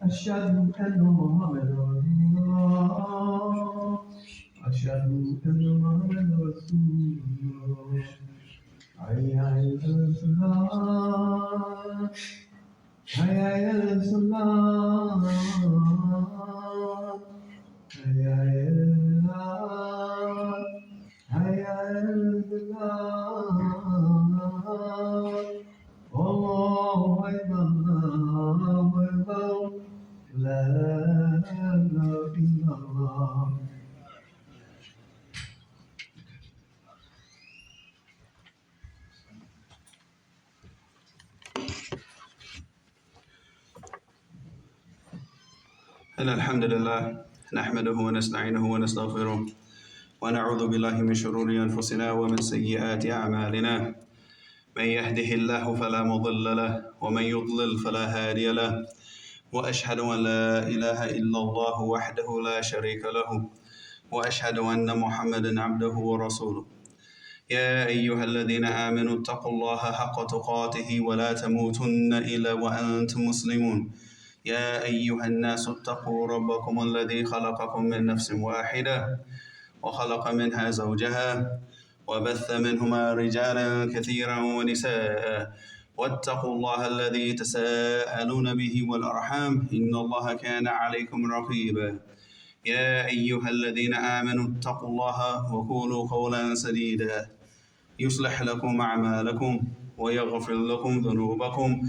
أشهد أن محمدا رسول الله أشهد أن محمدا رسول الله حي على الصلاة حي على الصلاة حي على الصلاة حي على الصلاة الله أكبر الله أكبر لا إله إلا الله. إن الحمد لله نحمده ونستعينه ونستغفره ونعوذ بالله من شرور أنفسنا ومن سيئات أعمالنا من يهده الله فلا مضل له ومن يضلل فلا هادي له وأشهد أن لا إله إلا الله وحده لا شريك له وأشهد أن محمدا عبده ورسوله يا أيها الذين آمنوا اتقوا الله حق تقاته ولا تموتن إلا وأنتم مسلمون يا أيها الناس اتقوا ربكم الذي خلقكم من نفس واحدة وخلق منها زوجها وبث منهما رجالا كثيرا ونساء واتقوا الله الذي تساءلون به والأرحام إن الله كان عليكم رقيبا يا أيها الذين آمنوا اتقوا الله وقولوا قولا سديدا يصلح لكم أعمالكم ويغفر لكم ذنوبكم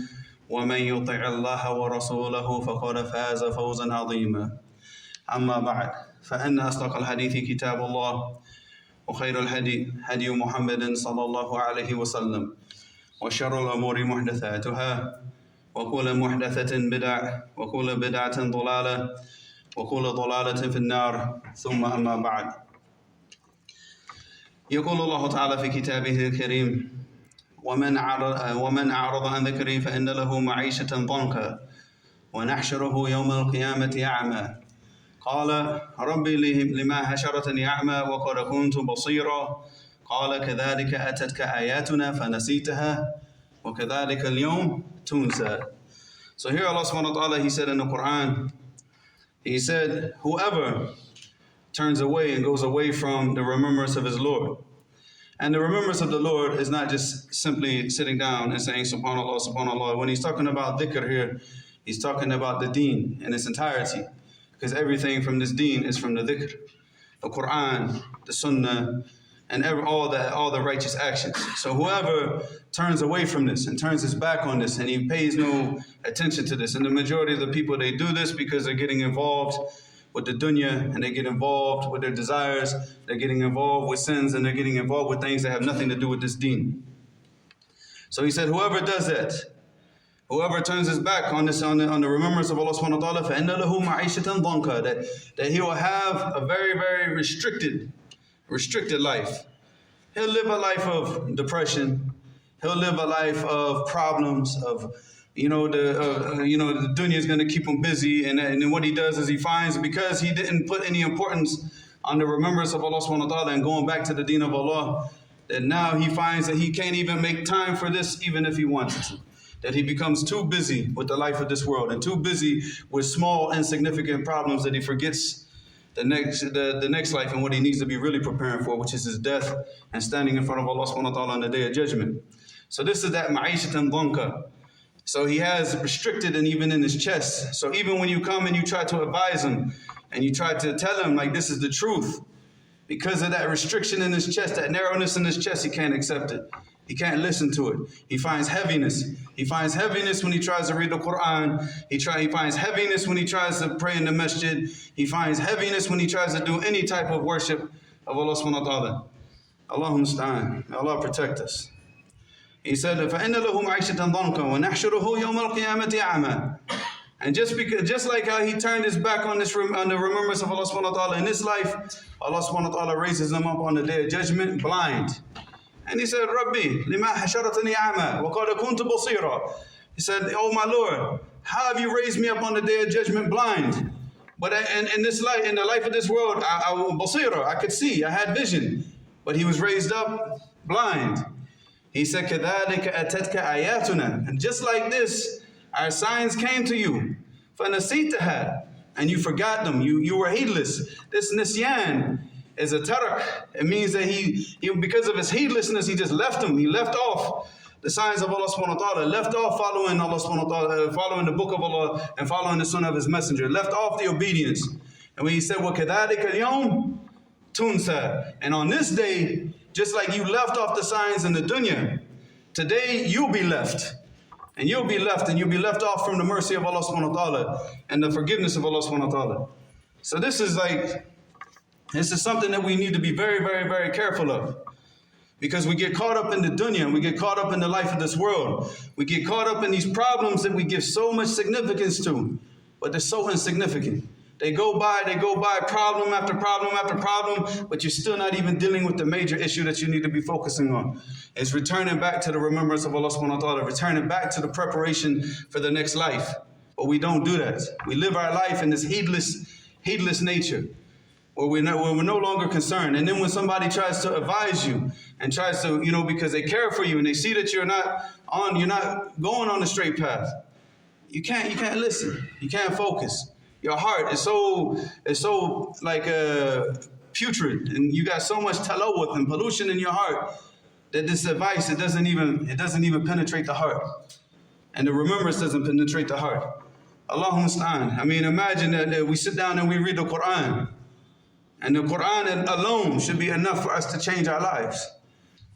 ومن يطع الله ورسوله فقد فاز فوزا عظيما أما بعد فإن أصدق الحديث كتاب الله وخير الهدي هدي محمد صلى الله عليه وسلم وشر الأمور محدثاتها وكل محدثة بدعة وكل بدعة ضلالة وكل ضلالة في النار ثم أما بعد يقول الله تعالى في كتابه الكريم ومن أعرض عن ذكري فإن له معيشة ضنكا ونحشره يوم القيامة أعمى قال ربي لما حشرتني أعمى وقد كنت بصيرا قال كذلك أتتك آياتنا فنسيتها وكذلك اليوم تنسى. So here Allah subhanahu wa ta'ala, He said in the Quran, He said, whoever turns away and goes away from the remembrance of his Lord. And the remembrance of the Lord is not just simply sitting down and saying subhanallah, subhanallah. When He's talking about dhikr here, He's talking about the deen in its entirety. Because everything from this deen is from the dhikr. The Quran, the sunnah, and all the righteous actions. So whoever turns away from this and turns his back on this and he pays no attention to this, and the majority of the people, they do this because they're getting involved with the dunya, and they get involved with their desires, they're getting involved with sins, and they're getting involved with things that have nothing to do with this deen. So He said, whoever does that, whoever turns his back on this, on the remembrance of Allah subhanahu wa ta'ala, فَإِنَّ لَهُ مَعِيشَةً ضَنْكَ, that he will have a very, very restricted life. He'll live a life of depression. He'll live a life of problems, of the dunya is going to keep him busy, and then what he does is he finds, because he didn't put any importance on the remembrance of Allah subhanahu wa ta'ala and going back to the deen of Allah, that now he finds that he can't even make time for this even if he wanted to. That he becomes too busy with the life of this world and too busy with small insignificant problems that he forgets the next life and what he needs to be really preparing for, which is his death and standing in front of Allah subhanahu wa ta'ala on the day of judgment. So this is that ma'ishatan dhanka. So he has restricted, and even in his chest. So even when you come and you try to advise him and you try to tell him like this is the truth, because of that restriction in his chest, that narrowness in his chest, he can't accept it. He can't listen to it. He finds heaviness. He finds heaviness when he tries to read the Quran. He finds heaviness when he tries to pray in the masjid. He finds heaviness when he tries to do any type of worship of Allah subhanahu wa ta'ala. Allahumma musta'an. May Allah protect us. He said, فَإِنَّ لَهُ مَعِيشَةً ضَنْكَ وَنَحْشُرُهُ يَوْمَ الْقِيَامَةِ أَعْمَى. And just like how he turned his back on the remembrance of Allah subhanahu wa ta'ala in this life, Allah subhanahu wa ta'ala raises him up on the day of judgment blind. And he said, Rabbi, لِمَا حَشَرَتَنِي أَعْمَى وَقَدْ كُنْتُ بَصِيرًا. He said, oh my Lord, how have you raised me up on the day of judgment blind? But in this life, in the life of this world, I basira, I could see, I had vision. But he was raised up blind. He said, كَذَلِكَ أَتَتْكَ آيَاتُنَا. And just like this, our signs came to you. فَنَسِيتَهَا, and you forgot them. You were heedless. This nisyan is a tarak. It means that he because of his heedlessness, he just left them. He left off the signs of Allah subhanahu wa ta'ala, left off following Allah subhanahu wa ta'ala, following the book of Allah and following the sunnah of his messenger, left off the obedience. And when he said, وَكَذَلِكَ الْيَوْمِ تُنْسَى, and on this day, just like you left off the signs in the dunya, today you'll be left. And you'll be left, and you'll be left off from the mercy of Allah subhanahu wa ta'ala and the forgiveness of Allah subhanahu wa ta'ala. So this is something that we need to be very, very, very careful of. Because we get caught up in the dunya, we get caught up in the life of this world. We get caught up in these problems that we give so much significance to, but they're so insignificant. They go by problem after problem after problem, but you're still not even dealing with the major issue that you need to be focusing on. It's returning back to the remembrance of Allah subhanahu wa ta'ala, returning back to the preparation for the next life. But we don't do that. We live our life in this heedless nature, where we're no longer concerned. And then when somebody tries to advise you and tries to, because they care for you and they see that you're not going on the straight path, you can't listen. You can't focus. Your heart is so like putrid, and you got so much talawuth and pollution in your heart that this advice it doesn't even penetrate the heart, and the remembrance doesn't penetrate the heart. Allahumma musta'an. I mean, imagine that we sit down and we read the Quran, and the Quran alone should be enough for us to change our lives.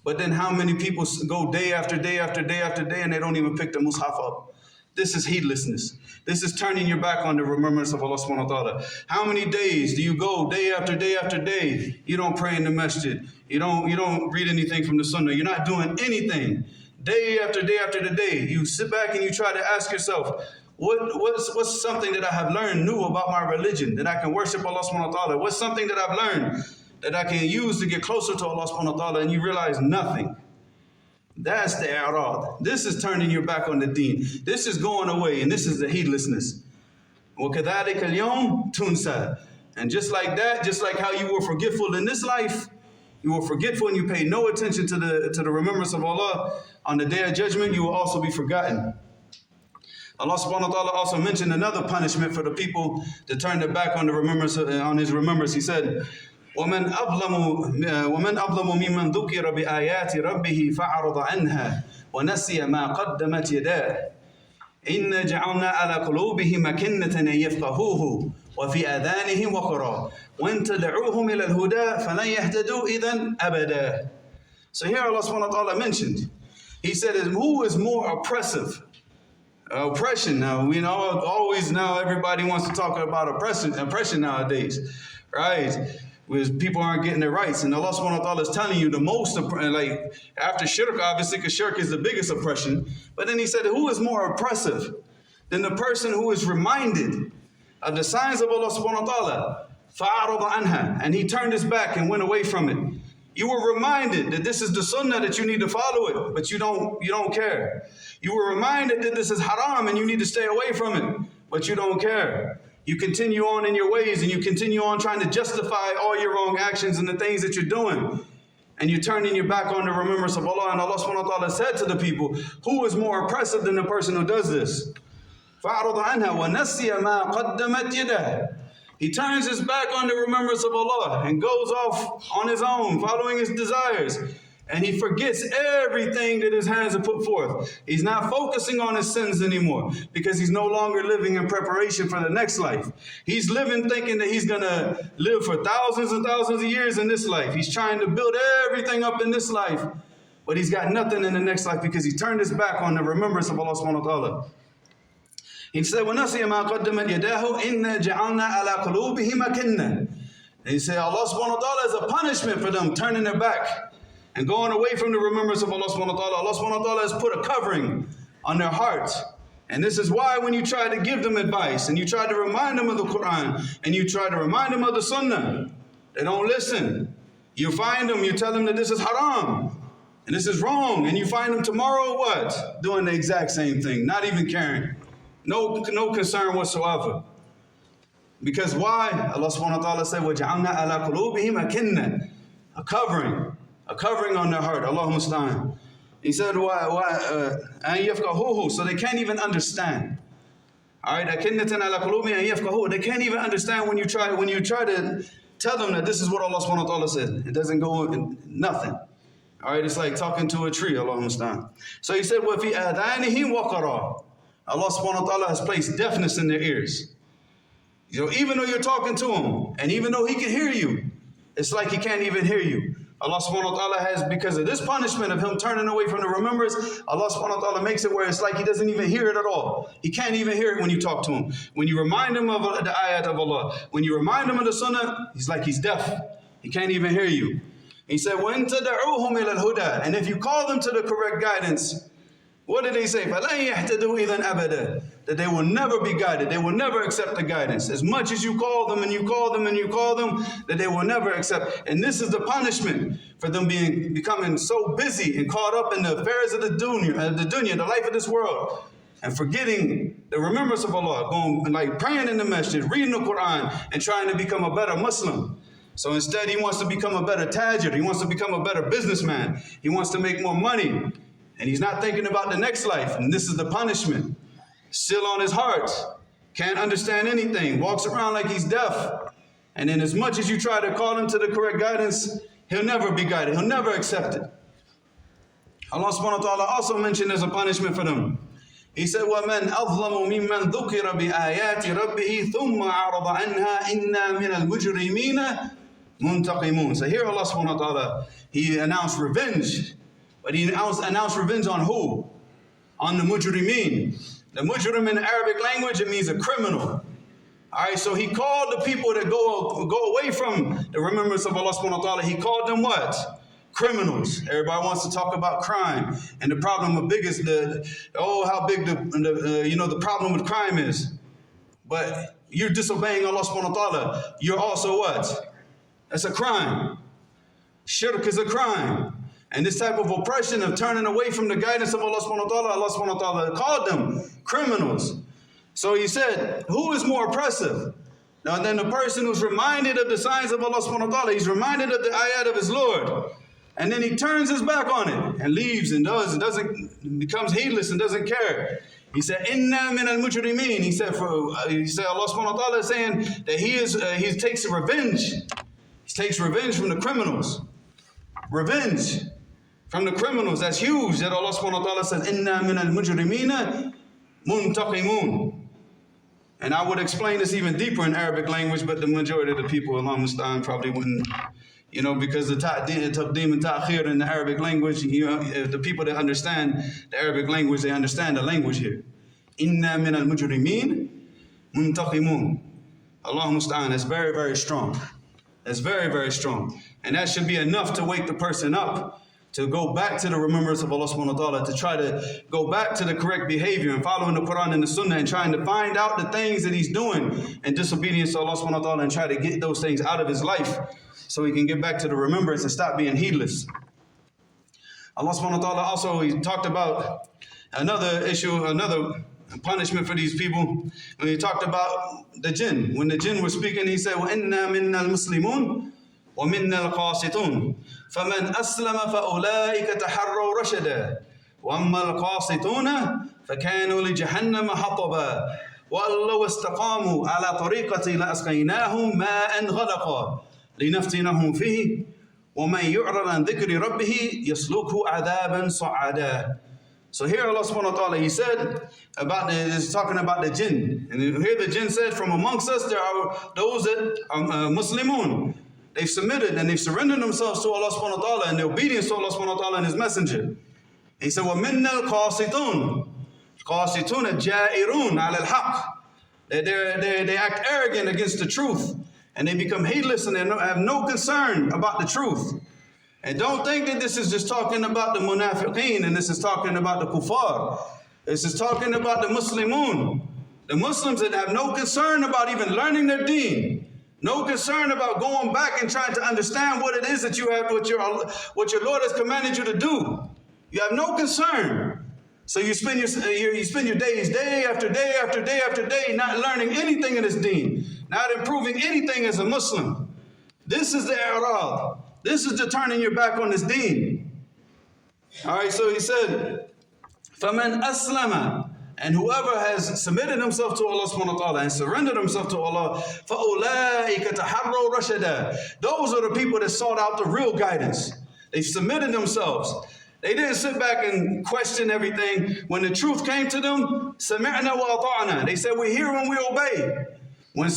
But then how many people go day after day after day after day and they don't even pick the mushaf up? This is heedlessness. This is turning your back on the remembrance of Allah subhanahu wa ta'ala. How many days do you go day after day after day? You don't pray in the masjid. You don't read anything from the sunnah. You're not doing anything. Day after day after the day. You sit back and you try to ask yourself, what's something that I have learned new about my religion that I can worship Allah subhanahu wa ta'ala? What's something that I've learned that I can use to get closer to Allah subhanahu wa ta'ala? And you realize nothing. That's the i'rad. This is turning your back on the deen. This is going away, and this is the heedlessness. وَكَذَلِكَ الْيَوْمِ تُنْسَى. And just like that, just like how you were forgetful in this life, you were forgetful and you paid no attention to the remembrance of Allah, on the day of judgment, you will also be forgotten. Allah subhanahu wa ta'ala also mentioned another punishment for the people to turn their back on the remembrance, on his remembrance. He said, ومن أظلم ممن ذكر بآيات ربه فأعرض عنها ونسي ما قدمت يداه إن جعلنا على قلوبهم أكنة أن يفقهوه وفي آذانهم وقرا وإن تدعوهم إلى الهدى فلن يهتدوا إذا أبدا. So here Allah subhanahu wa ta'ala mentioned, he said, who is more oppressive? Oppression. Now, now everybody wants to talk about oppression nowadays, right? Because people aren't getting their rights. And Allah subhanahu wa ta'ala is telling you the most, like after shirk, obviously, because shirk is the biggest oppression. But then he said, who is more oppressive than the person who is reminded of the signs of Allah subhanahu wa ta'ala? فَأَعْرَضَ عَنْهَا. And he turned his back and went away from it. You were reminded that this is the sunnah, that you need to follow it, but you don't care. You were reminded that this is haram and you need to stay away from it, but you don't care. You continue on in your ways and you continue on trying to justify all your wrong actions and the things that you're doing. And you're turning your back on the remembrance of Allah. And Allah subhanahu wa ta'ala said to the people, who is more oppressive than the person who does this? فَأَعْرَضَ عَنْهَا وَنَسِيَ مَا قَدَّمَتْ يَدَهُ. He turns his back on the remembrance of Allah and goes off on his own, following his desires. And he forgets everything that his hands have put forth. He's not focusing on his sins anymore because he's no longer living in preparation for the next life. He's living thinking that he's going to live for thousands and thousands of years in this life. He's trying to build everything up in this life, but he's got nothing in the next life because he turned his back on the remembrance of Allah subhanahu wa ta'ala. He said, وَنَسِيَ مَا قَدَّمَتْ يَدَاهُ إِنَّا جَعَلْنَا عَلَىٰ قُلُوبِهِمْ أَكِنَّةً. He said, Allah subhanahu wa ta'ala is a punishment for them turning their back and going away from the remembrance of Allah subhanahu wa ta'ala. Allah subhanahu wa ta'ala has put a covering on their hearts. And this is why when you try to give them advice and you try to remind them of the Quran and you try to remind them of the Sunnah, they don't listen. You find them, you tell them that this is haram and this is wrong, and you find them tomorrow what? Doing the exact same thing, not even caring. No concern whatsoever. Because why? Allah subhanahu wa ta'ala said, وَجَعَلْنَا عَلَىٰ قُلُوبِهِمْ أَكِنَّةً. A covering on their heart. Allahumma musta'an. He said, so they can't even understand. All right, أَكِنَّةً عَلَى قُلُوبِهِمْ أَن يَفْقَهُوهُ. They can't even understand when you try to tell them that this is what Allah subhanahu wa ta'ala said. It doesn't go in nothing. All right, it's like talking to a tree, Allah understand. So he said, وَفِي آذَانِهِمْ وَقَرًا. Allah subhanahu wa ta'ala has placed deafness in their ears. You know, even though you're talking to him, and even though he can hear you, it's like he can't even hear you. Allah subhanahu wa ta'ala has, because of this punishment of him turning away from the remembrance, Allah subhanahu wa ta'ala makes it where it's like he doesn't even hear it at all. He can't even hear it when you talk to him. When you remind him of the ayat of Allah, when you remind him of the sunnah, he's like he's deaf. He can't even hear you. He said, وَإِن تَدَعُوهُمْ إِلَى الْهُدَى. And if you call them to the correct guidance, what did they say? فَلَن يَهْتَدُوا إِذًا أَبَدًا. That they will never be guided. They will never accept the guidance. As much as you call them and you call them and you call them, that they will never accept. And this is the punishment for them becoming so busy and caught up in the affairs of the dunya, the life of this world, and forgetting the remembrance of Allah, going like praying in the masjid, reading the Quran, and trying to become a better Muslim. So instead, he wants to become a better tajir. He wants to become a better businessman. He wants to make more money. And he's not thinking about the next life. And this is the punishment. Still on his heart. Can't understand anything. Walks around like he's deaf. And then as much as you try to call him to the correct guidance, he'll never be guided. He'll never accept it. Allah subhanahu wa ta'ala also mentioned as a punishment for them. He said, وَمَنْ أَظْلَمُ مِمَّنْ ذُكِرَ بِآيَاتِ رَبِّهِ ثُمَّ عَرَضَ عَنْهَا إِنَّا مِنَ الْمُجْرِمِينَ مُنْتَقِمُونَ. So here Allah subhanahu wa ta'ala, he announced revenge. But he announced revenge on who? On the mujrimeen. The mujrim in the Arabic language, it means a criminal. All right, so he called the people that go away from the remembrance of Allah subhanahu wa ta'ala, he called them what? Criminals. Everybody wants to talk about crime. And the problem how big the problem with crime is. But you're disobeying Allah subhanahu wa ta'ala. You're also what? That's a crime. Shirk is a crime. And this type of oppression of turning away from the guidance of Allah subhanahu wa ta'ala, Allah subhanahu wa ta'ala called them criminals. So he said, who is more oppressive? Now then the person who's reminded of the signs of Allah subhanahu wa ta'ala, he's reminded of the ayat of his Lord. And then he turns his back on it and leaves and becomes heedless and doesn't care. He said, Inna min al-mujrimeen. He said Allah subhanahu wa ta'ala is saying that he takes revenge. He takes revenge from the criminals. Revenge from the criminals. That's huge that Allah subhanahu wa ta'ala says, Inna min al-mujrimeen muntaqimun. And I would explain this even deeper in Arabic language, but the majority of the people, Allah musta'an, probably wouldn't, because the taqdeem and ta'khir in the Arabic language, the people that understand the Arabic language, they understand the language here. Inna min al-mujrimeen muntaqimun. Allah musta'an, that's very, very strong. That's very, very strong. And that should be enough to wake the person up, to go back to the remembrance of Allah subhanahu wa ta'ala, to try to go back to the correct behavior and following the Quran and the Sunnah and trying to find out the things that he's doing in disobedience to Allah subhanahu wa ta'ala and try to get those things out of his life so he can get back to the remembrance and stop being heedless. Allah subhanahu wa ta'ala also, he talked about another issue, another punishment for these people. When he talked about the jinn, when the jinn was speaking, he said, وَإِنَّا مِنَّا الْمُسْلِمُونَ وَمِنَّا الْقَاسِطُونَ فَمَنْ أَسْلَمَ فَأُولَٰئِكَ تَحَرَّوْا رَشَدًا وَأَمَّا الْقَاسِطُونَ فَكَانُوا لِجَهَنَّمَ حَطَبًا وَأَن لَّوْ اسْتَقَامُوا عَلَىٰ طَرِيقَتِي لَأَسْقَيْنَاهُم مَّاءً غَدَقًا لِنَفْتِنَهُمْ فِيهِ وَمَن يُعْرِضْ عَن ذِكْرِ رَبِّهِ يَسْلُكْهُ عَذَابًا صَعَدًا. So here Allah subhanahu wa ta'ala, he said is talking about the jinn. And here the jinn said, from amongst us there are those that are Muslimun. They've submitted and they've surrendered themselves to Allah subhanahu wa ta'ala and their obedience to Allah subhanahu wa ta'ala and his messenger. He said, وَمِنَّا الْقَاسِطُونَ الْقَاسِطُونَ جَائِرُونَ عَلَى الْحَقِّ. They act arrogant against the truth. And they become heedless and they have no concern about the truth. And don't think that this is just talking about the munafiqeen and this is talking about the kuffar. This is talking about the Muslimun. The Muslims that have no concern about even learning their deen. No concern about going back and trying to understand what it is that you have, what your Lord has commanded you to do. You have no concern. So you spend your days, day after day after day after day, not learning anything in this deen, not improving anything as a Muslim. This is the i'rad. This is the turning your back on this deen. All right, so he said, فَمَنْ أَسْلَمَ. And whoever has submitted himself to Allah subhanahu wa ta'ala and surrendered himself to Allah, فَأُولَٰئِكَ تَحَرَّوْا رَشَدًا. Those are the people that sought out the real guidance. They submitted themselves. They didn't sit back and question everything. When the truth came to them, سَمِعْنَا وَأَطَعْنَا. They said, we hear when we obey. When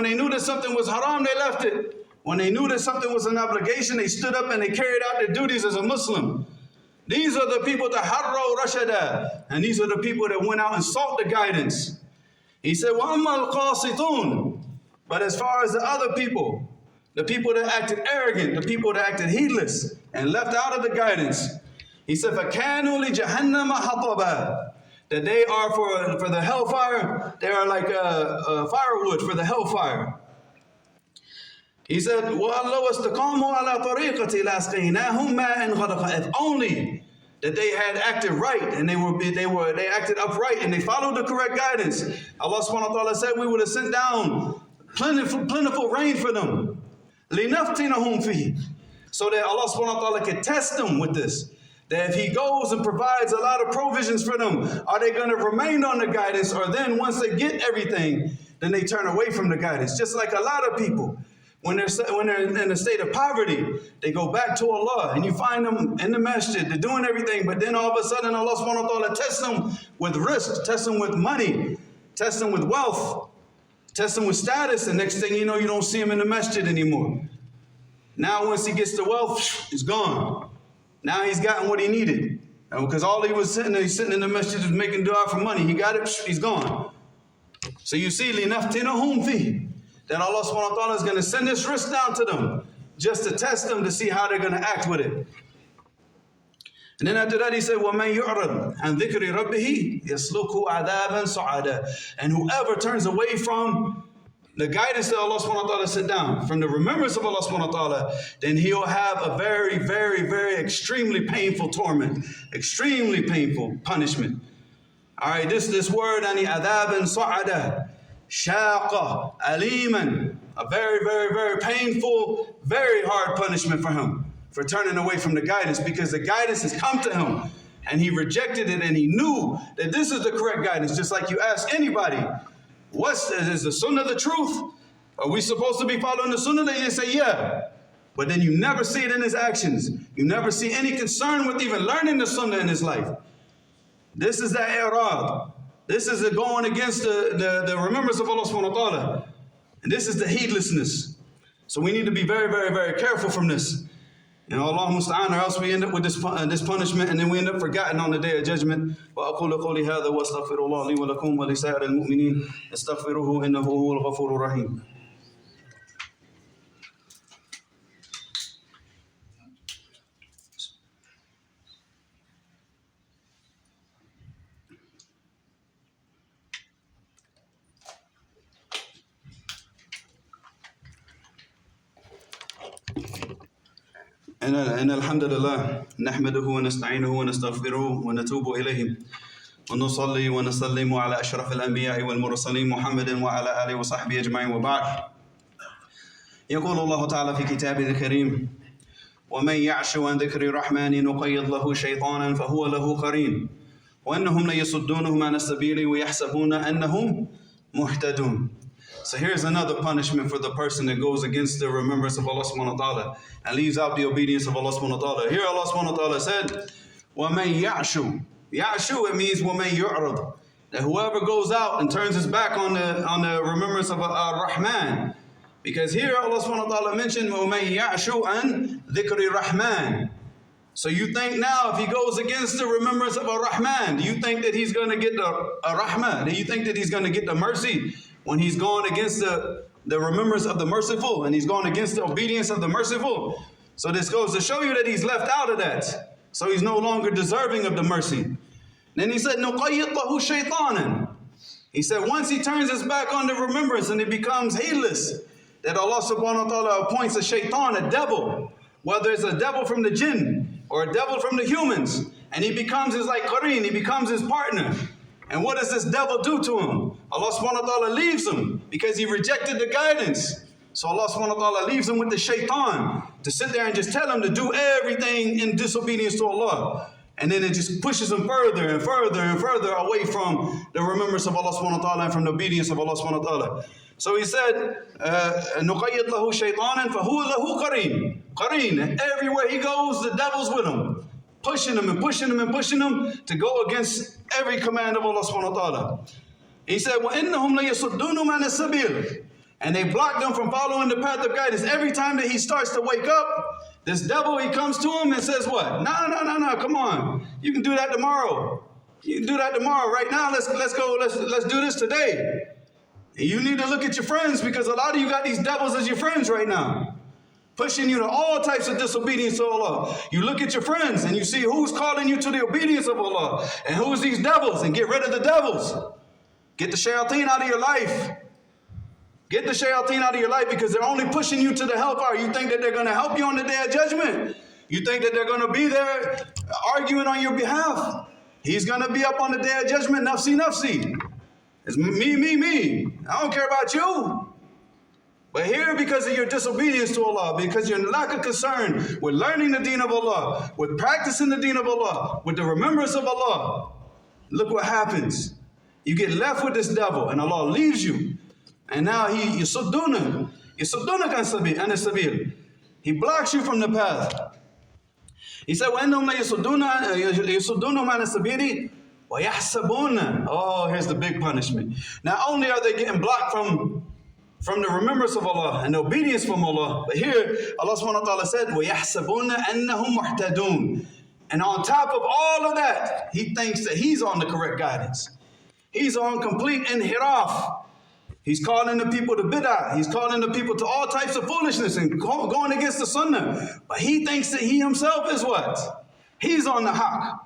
they knew that something was haram, they left it. When they knew that something was an obligation, they stood up and they carried out their duties as a Muslim. These are the people that harraw rashada, and these are the people that went out and sought the guidance. He said, وَأَمَّا الْقَاسِطُونَ. But as far as the other people, the people that acted arrogant, the people that acted heedless and left out of the guidance, he said, فَكَانُوا لِجَهَنَّمَ حَطَبًا. That they are for the hellfire, they are like firewood for the hellfire. He said, وَأَلَّوْ اسْتَقَامُوا عَلَى طَرِيقَةِ لَأَسْقَيْنَاهُمْ مَاءً غَدَقًا. If only that they had acted right and they acted upright and they followed the correct guidance. Allah subhanahu wa ta'ala said we would have sent down plentiful rain for them. لِنَفْتِنَهُمْ فِيهِ. So that Allah subhanahu wa ta'ala could test them with this. That if He goes and provides a lot of provisions for them, are they going to remain on the guidance, or then once they get everything, then they turn away from the guidance? Just like a lot of people. When they're in a state of poverty, they go back to Allah, and you find them in the masjid, they're doing everything, but then all of a sudden Allah subhanahu wa ta'ala tests them with risk, tests them with money, tests them with wealth, tests them with status, and next thing you know, you don't see him in the masjid anymore. Now once he gets the wealth, it's gone. Now he's gotten what he needed. Because all he was sitting in the masjid was making dua for money. He got it, he's gone. So you see, لِنَفْتِنَهُمْ فِيهِ. That Allah subhanahu wa ta'ala is going to send this risk down to them just to test them to see how they're going to act with it. And then after that he said, وَمَنْ يُعْرَضْ عَنْ ذِكْرِ رَبِّهِ يَسْلُكُهُ عَذَابًا صَعَدًا. And whoever turns away from the guidance that Allah subhanahu wa ta'ala set down, from the remembrance of Allah subhanahu wa ta'ala, then he'll have a very, very, very extremely painful torment, extremely painful punishment. All right, this word, عَذَابًا صَعَدًا. Shaqa, aliman, a very, very, very painful, very hard punishment for him for turning away from the guidance, because the guidance has come to him and he rejected it, and he knew that this is the correct guidance. Just like you ask anybody, is the sunnah the truth? Are we supposed to be following the sunnah? They say, yeah. But then you never see it in his actions. You never see any concern with even learning the sunnah in his life. This is the i'rad. This is the going against the remembrance of Allah subhanahu wa ta'ala. And this is the heedlessness. So we need to be very, very, very careful from this. You know, Allah musta'an, or else we end up with this punishment, and then we end up forgotten on the day of judgment. وَأَقُولُ قَوْلِي هَذَا وَأَسْتَغْفِرُ اللَّهَ لِي وَلَكُمْ وَلِسَائِرِ الْمُؤْمِنِينَ اسْتَغْفِرُوهُ إِنَّهُ هُوَ الْغَفُورُ الرَّحِيمُ. إن الحمد لله نحمده ونستعينه ونستغفره ونتوب إليه ونصلي ونسلم على أشرف الأنبياء والمرسلين محمد وعلى آله وصحبه أجمعين وبعد. يقول الله تعالى في كتابه الكريم: ومن يعش عن ذكر الرحمن نقيض له شيطانا فهو له قرين وأنهم ليصدونهم عن السبيل ويحسبون أنهم مهتدون. So here's another punishment for the person that goes against the remembrance of Allah subhanahu wa ta'ala and leaves out the obedience of Allah subhanahu wa ta'ala. Here Allah subhanahu wa ta'ala said, وَمَنْ يَعْشُ. Ya'shu, it means وَمَنْ يُعْرَض. That whoever goes out and turns his back on the remembrance of Ar-Rahman. Because here Allah subhanahu wa ta'ala mentioned وَمَنْ يَعْشُ عَنْ ذِكْرِ الرَّحْمَنِ. So you think now if he goes against the remembrance of Ar-Rahman, do you think that he's going to get the Ar-Rahman? Do you think that he's going to get the mercy? When he's gone against the remembrance of the merciful, and he's gone against the obedience of the merciful. So this goes to show you that he's left out of that. So he's no longer deserving of the mercy. Then he said, نُقَيِّضْ لَهُ شَيْطَانًا. He said once he turns his back on the remembrance and he becomes heedless, that Allah subhanahu wa ta'ala appoints a shaytan, a devil, whether it's a devil from the jinn or a devil from the humans, and he becomes his like qareen, he becomes his partner. And what does this devil do to him? Allah subhanahu wa ta'ala leaves him because he rejected the guidance. So Allah subhanahu wa ta'ala leaves him with the shaitan to sit there and just tell him to do everything in disobedience to Allah. And then it just pushes them further and further and further away from the remembrance of Allah subhanahu wa ta'ala and from the obedience of Allah subhanahu wa ta'ala. So he said, نُقَيِّدْ لَهُ شَيْطَانًا فَهُوَ لَهُ قَرِينٌ. Qareen. Everywhere he goes, the devil's with him. Pushing him and pushing him and pushing him to go against every command of Allah subhanahu wa ta'ala. He said, وَإِنَّهُمْ لَيَصُدُّونَ مَنَ السَّبِيلِ. And they block them from following the path of guidance. Every time that he starts to wake up, this devil, he comes to him and says what? No, come on. You can do that tomorrow. You can do that tomorrow. Right now, let's go, let's do this today. And you need to look at your friends, because a lot of you got these devils as your friends right now, pushing you to all types of disobedience to Allah. You look at your friends and you see who's calling you to the obedience of Allah and who's these devils, and get rid of the devils. Get the shaytan out of your life. Get the shaytan out of your life, because they're only pushing you to the hellfire. You think that they're going to help you on the day of judgment. You think that they're going to be there arguing on your behalf. He's going to be up on the day of judgment, nafsi, nafsi. It's me. I don't care about you. But here, because of your disobedience to Allah, because your lack of concern with learning the deen of Allah, with practicing the deen of Allah, with the remembrance of Allah, look what happens. You get left with this devil and Allah leaves you. And now he blocks you from the path. He said, وَإِنَّهُمْ لَيَصُدُّونَهُمْ عَنِ السَّبِيلِ وَيَحْسَبُونَ. Oh, here's the big punishment. Not only are they getting blocked from the remembrance of Allah and the obedience from Allah, but here Allah subhanahu wa ta'ala said, وَيَحْسَبُونَ أَنَّهُمْ مُحْتَدُونَ. And on top of all of that, he thinks that he's on the correct guidance. He's on complete inhiraf. He's calling the people to bid'ah. He's calling the people to all types of foolishness and going against the sunnah. But he thinks that he himself is what? He's on the haqq.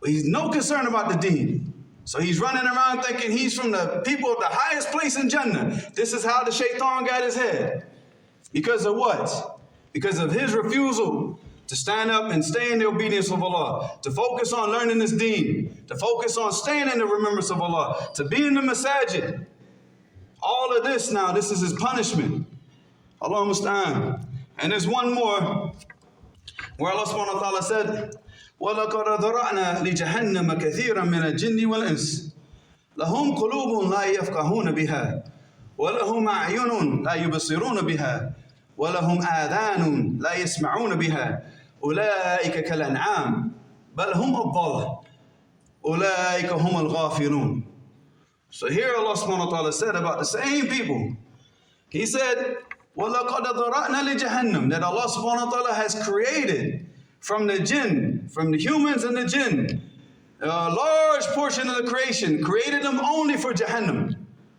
He's no concern about the deen. So he's running around thinking he's from the people of the highest place in Jannah. This is how the shaitan got his head. Because of what? Because of his refusal to stand up and stay in the obedience of Allah, to focus on learning this deen, to focus on staying in the remembrance of Allah, to be in the masajid. All of this now, this is his punishment. Allah musta'an. And there's one more where Allah subhanahu wa ta'ala said, وَلَقَدْ ذَرَعْنَا لِجَهَنَّمَ كَثِيرًا مِنَ الْجِنِّ وَالْإِنسِ لَهُمْ قُلُوبٌ لَا يَفْقَهُونَ بِهَا وَلَهُمْ أَعْيُنٌ لَا يُبْصِرُونَ بِهَا وَلَهُمْ آذَانٌ لَا يَسْمَعُونَ بِهَا أُولَٰئِكَ كَالْأَنْعَامِ بَلْ هُمْ أَضَلُّ أُولَٰئِكَ هُمُ الْغَافِلُونَ. So here Allah subhanahu wa ta'ala said about the same people. He said, وَلَقَدْ ذَرَعْنَا لِجَهَنَّمْ, that Allah subhanahu wa ta'ala has created from the jinn, from the humans and the jinn, a large portion of the creation, created them only for Jahannam.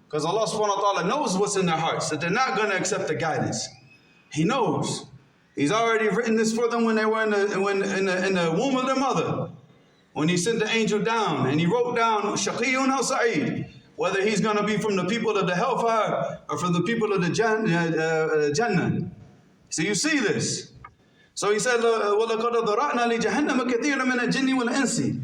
Because Allah subhanahu wa ta'ala knows what's in their hearts, that they're not going to accept the guidance. He knows. He's already written this for them when they were in the womb of their mother. When he sent the angel down and he wrote down Shaqiyun aw Sa'id, whether he's going to be from the people of the hellfire or from the people of the Jannah. So you see this. So he said, وَلَقَدْ ذَرَعْنَا لِجَهَنَّمَ كَثِيرًا مِنَ الْجِنِّ وَالْإِنسِ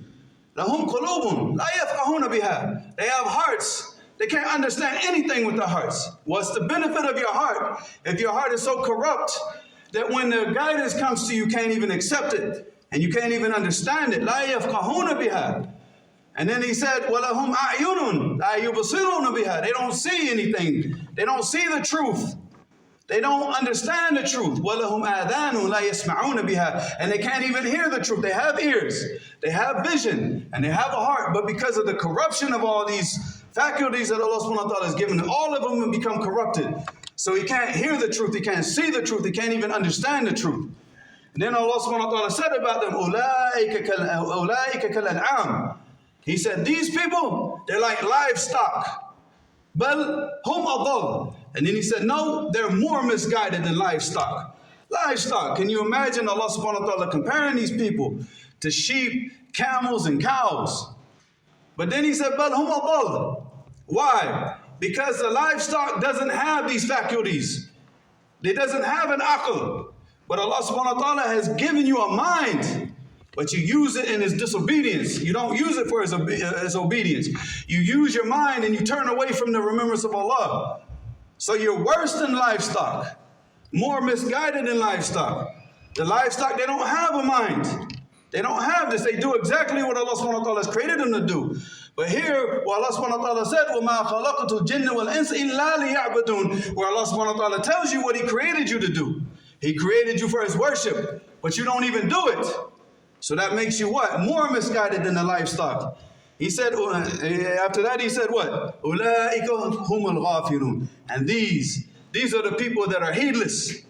لَهُمْ قُلُوبٌ لَا يَفْقَهُونَ بِهَا. They have hearts. They can't understand anything with their hearts. What's the benefit of your heart if your heart is so corrupt that when the guidance comes to you, you can't even accept it and you can't even understand it? لَا يَفْقَهُونَ بِهَا. And then he said, وَلَهُمْ أَعْيُنٌ لَا يُبْصِرُونَ بِهَا. They don't see anything. They don't see the truth. They don't understand the truth. وَلَهُمْ آذَانٌ لَا يَسْمَعُونَ بِهَا. And they can't even hear the truth. They have ears, they have vision, and they have a heart. But because of the corruption of all these faculties that Allah subhanahu wa ta'ala has given, all of them have become corrupted. So he can't hear the truth, he can't see the truth, he can't even understand the truth. And then Allah subhanahu wa ta'ala said about them, أُولَٰئِكَ كَالْأَنْعَامِ. He said, these people, they're like livestock. Bal hum adall. And then he said, no, they're more misguided than livestock. Livestock, can you imagine Allah subhanahu wa ta'ala comparing these people to sheep, camels, and cows? But then he said, bal hum adall. Why? Because the livestock doesn't have these faculties. It doesn't have an aql. But Allah subhanahu wa ta'ala has given you a mind. But you use it in his disobedience. You don't use it for his obedience. You use your mind and you turn away from the remembrance of Allah. So you're worse than livestock. More misguided than livestock. The livestock, they don't have a mind. They don't have this. They do exactly what Allah subhanahu wa ta'ala has created them to do. But here, where Allah subhanahu wa ta'ala said, وَمَا خَلَقْتُ الْجِنَّ وَالْإِنسَ إِلَّا لِيَعْبُدُونَ, where Allah subhanahu wa ta'ala tells you what He created you to do. He created you for His worship, but you don't even do it. So that makes you what? More misguided than the livestock. He said, after that he said what? أُولَٰئِكَ هُمُ الْغَافِلُونَ. And these are the people that are heedless.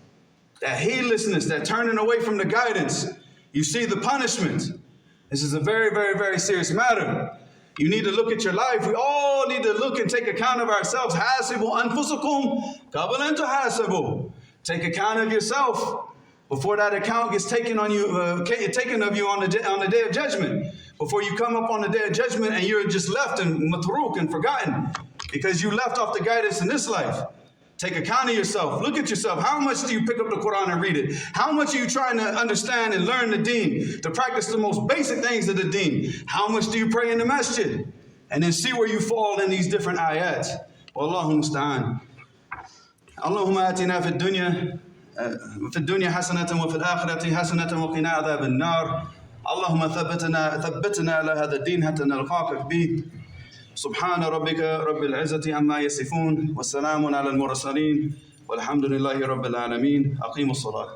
That heedlessness, that turning away from the guidance. You see the punishment. This is a very, very, very serious matter. You need to look at your life. We all need to look and take account of ourselves. حَاسِبُوا أَنفُسَكُمْ قَبْلَ أَن تُحَاسَبُوا. Take account of yourself before that account gets taken on you, taken of you on the day of judgment. Before you come up on the day of judgment and you're just left and matruk and forgotten because you left off the guidance in this life. Take account of yourself. Look at yourself. How much do you pick up the Quran and read it? How much are you trying to understand and learn the deen, to practice the most basic things of the deen? How much do you pray in the masjid? And then see where you fall in these different ayats. Wallahu musta'an. Allahumma atina fi dunya hasanatan wa fil akhirati hasanatan wa qina adhab an-nar. Allahumma thabbitna ala hadha ad-din hatta nalqaka bih. سبحان ربك رب العزة عما يصفون والسلام على المرسلين والحمد لله رب العالمين. أقيموا الصلاة.